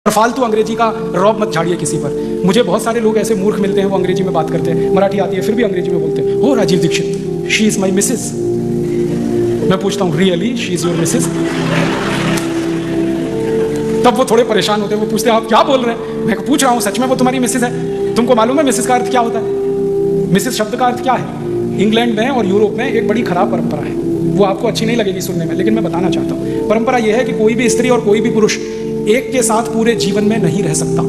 फालतू अंग्रेजी का रौब मत झाड़िए किसी पर। मुझे बहुत सारे लोग ऐसे मूर्ख मिलते हैं, वो अंग्रेजी में बात करते हैं, मराठी आती है फिर भी अंग्रेजी में बोलते हैं, हो Rajiv Dixit she is my missus. मैं पूछता हूँ really she is your missus? तब वो थोड़े परेशान होते हैं, वो पूछते हैं आप क्या बोल रहे हैं? मैं पूछ रहा हूँ सच में वो तुम्हारी मिसेस है? तुमको मालूम है मिसेस का अर्थ क्या होता है? मिसेस शब्द का अर्थ क्या है? इंग्लैंड में और यूरोप में एक बड़ी खराब परंपरा है, वो आपको अच्छी नहीं लगेगी सुनने में, लेकिन मैं बताना चाहता हूँ। परंपरा यह है कि कोई भी स्त्री और कोई भी पुरुष एक के साथ पूरे जीवन में नहीं रह सकता।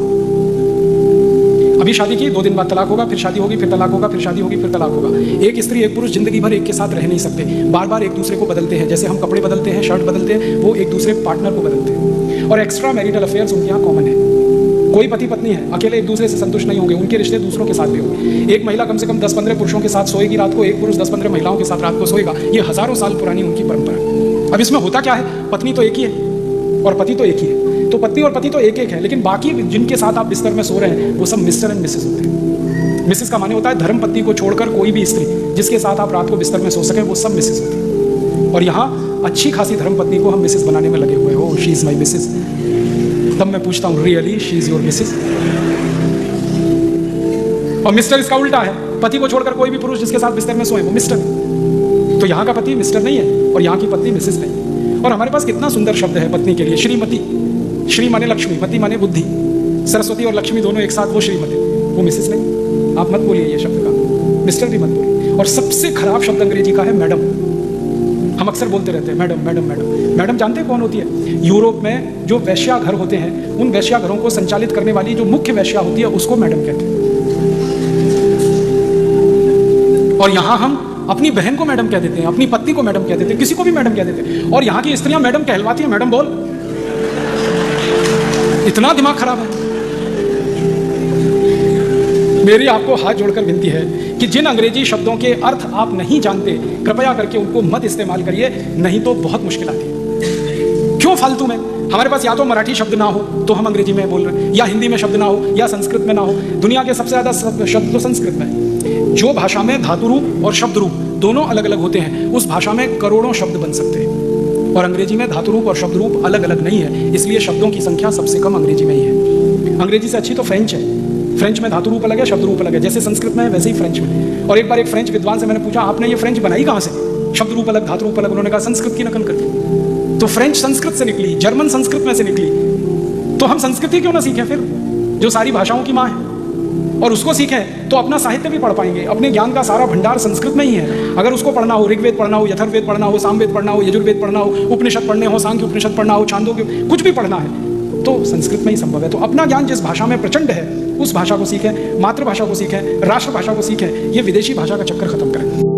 अभी शादी की 2 दिन बाद तलाक होगा, फिर शादी होगी, फिर तलाक होगा, फिर शादी होगी, फिर तलाक होगा। एक स्त्री एक पुरुष जिंदगी भर एक के साथ रह नहीं सकते, बार बार एक दूसरे को बदलते हैं। जैसे हम कपड़े बदलते हैं, शर्ट बदलते हैं, वो एक दूसरे पार्टनर को बदलते हैं। और एक्स्ट्रा मैरिटल अफेयर्स उनके यहाँ कॉमन है। कोई पति पत्नी है, अकेले एक दूसरे से संतुष्ट नहीं होंगे, उनके रिश्ते दूसरों के साथ भी होंगे। एक महिला कम से कम 10-15 पुरुषों के साथ सोएगी रात को, एक पुरुष 10-15 महिलाओं के साथ रात को सोएगा। ये हजारों साल पुरानी उनकी परंपरा है। अब इसमें होता क्या है, पत्नी तो एक ही है और पति तो एक ही है, तो पत्नी और पति तो एक एक है, लेकिन बाकी जिनके साथ आप बिस्तर में सो रहे हैं वो सब मिस्टर एंड मिसेस होते हैं। मिसेस का माने होता है धर्म पत्नी को छोड़कर कोई भी स्त्री जिसके साथ आप रात को बिस्तर में सो सके, वो सब मिसेस होती है। और यहाँ अच्छी खासी धर्म पत्नी को हम मिसेस बनाने में लगे हुए हो, शी इज माई मिसेस। तब मैं पूछता हूँ really she is your Mrs? और मिस्टर इसका उल्टा है, पति को छोड़कर कोई भी पुरुष जिसके साथ बिस्तर में सोए वो मिस्टर। तो यहाँ का पति मिस्टर नहीं है और यहाँ की पत्नी मिसेस नहीं। और हमारे पास कितना सुंदर शब्द है पत्नी के लिए, श्रीमती। श्री माने लक्ष्मी, मति माने बुद्धि। सरस्वती और लक्ष्मी दोनों एक साथ, वो श्रीमती, वो मिसेस नहीं। आप मत बोलिए ये शब्द का, मिस्टर भी मत बोलिए। और सबसे खराब शब्द अंग्रेजी का है मैडम। हम अक्सर बोलते रहते हैं मैडम मैडम मैडम। मैडम जानते हैं कौन होती है? यूरोप में जो वैश्या घर होते हैं, उन वैश्या घरों को संचालित करने वाली जो मुख्य वैश्या होती है उसको मैडम कहते हैं। और यहाँ हम अपनी बहन को मैडम कह देते हैं, अपनी पत्नी को मैडम कह देते हैं, किसी को भी मैडम कह देते हैं। और यहाँ की स्त्रियां मैडम कहलवाती हैं, मैडम बोल। इतना दिमाग खराब है। मेरी आपको हाथ जोड़कर विनती है कि जिन अंग्रेजी शब्दों के अर्थ आप नहीं जानते, कृपया करके उनको मत इस्तेमाल करिए, नहीं तो बहुत मुश्किल आती है। क्यों फालतू में? हमारे पास या तो मराठी शब्द ना हो तो हम अंग्रेजी में बोल रहे हैं, या हिंदी में शब्द ना हो, या संस्कृत में ना हो। दुनिया के सबसे ज्यादा शब्द तो संस्कृत में। जो भाषा में धातु रूप और शब्द रूप दोनों अलग अलग होते हैं, उस भाषा में करोड़ों शब्द बन सकते हैं। और अंग्रेजी में धातु रूप और शब्द रूप अलग अलग नहीं है, इसलिए शब्दों की संख्या सबसे कम अंग्रेजी में ही है। अंग्रेजी से अच्छी तो फ्रेंच है। फ्रेंच में धातु रूप अलग है, शब्द रूप अलग है। जैसे संस्कृत में है वैसे ही फ्रेंच में। और एक बार एक फ्रेंच विद्वान से मैंने पूछा, आपने ये फ्रेंच बनाई कहाँ से? शब्द रूप अलग, धातु रूप अलग। उन्होंने कहा संस्कृत की नकल करके। तो फ्रेंच संस्कृत से निकली, जर्मन संस्कृत में से निकली, तो हम संस्कृति क्यों ना सीखें फिर, जो सारी भाषाओं की माँ है? और उसको सीखें तो अपना साहित्य भी पढ़ पाएंगे। अपने ज्ञान का सारा भंडार संस्कृत में ही है। अगर उसको पढ़ना हो, ऋग्वेद पढ़ना हो, यजुर्वेद पढ़ना हो, सामवेद पढ़ना हो, यजुर्वेद पढ़ना हो, उपनिषद पढ़ने हो, सांख्य उपनिषद पढ़ना हो, छांदोग्य, कुछ भी पढ़ना है तो संस्कृत में ही संभव है। तो अपना ज्ञान जिस भाषा में प्रचंड है उस भाषा को सीखें, मातृभाषा को सीखें, राष्ट्रभाषा को सीखें। ये विदेशी भाषा का चक्कर खत्म करें।